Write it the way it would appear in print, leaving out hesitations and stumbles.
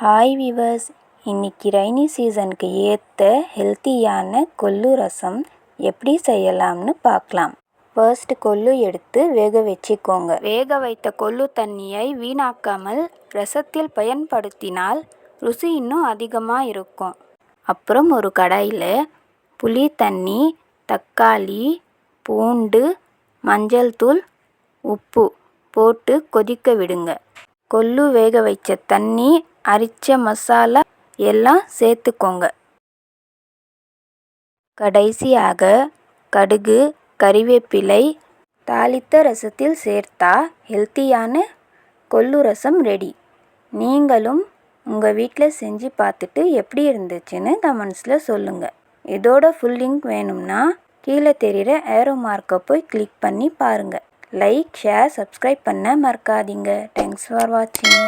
Hi viewers, இன்னைக்கு rainy சீசனுக்கு ஏற்ற ஹெல்த்தியான கொள்ளு ரசம் எப்படி செய்யலாம்னு பார்க்கலாம். ஃபர்ஸ்ட் கொள்ளு எடுத்து வேக வச்சுக்கோங்க. வேக வைத்த கொள்ளு தண்ணியை வீணாக்காமல் ரசத்தில் பயன்படுத்தினால் ருசி இன்னும் அதிகமாக இருக்கும். அப்புறம் ஒரு கடாயில் புளி தண்ணி, தக்காளி, பூண்டு, மஞ்சள் தூள், உப்பு போட்டு கொதிக்க விடுங்க. கொள்ளு வேக வைச்ச தண்ணி, அரைச்ச மசாலா எல்லாம் சேர்த்துக்கோங்க. கடைசியாக கடுகு, கறிவேப்பிலை தாளித்த ரசத்தில் சேர்த்தா ஹெல்த்தியான கொள்ளு ரசம் ரெடி. நீங்களும் உங்கள் வீட்டில் செஞ்சு பார்த்துட்டு எப்படி இருந்துச்சுன்னு கமெண்ட்ஸில் சொல்லுங்கள். இதோட ஃபுல் லிங்க் வேணும்னா கீழே தெரிகிற ஏரோ மார்க்கை போய் கிளிக் பண்ணி பாருங்கள். லைக், ஷேர், சப்ஸ்கிரைப் பண்ண மறக்காதீங்க. தேங்க்ஸ் ஃபார் வாட்சிங்.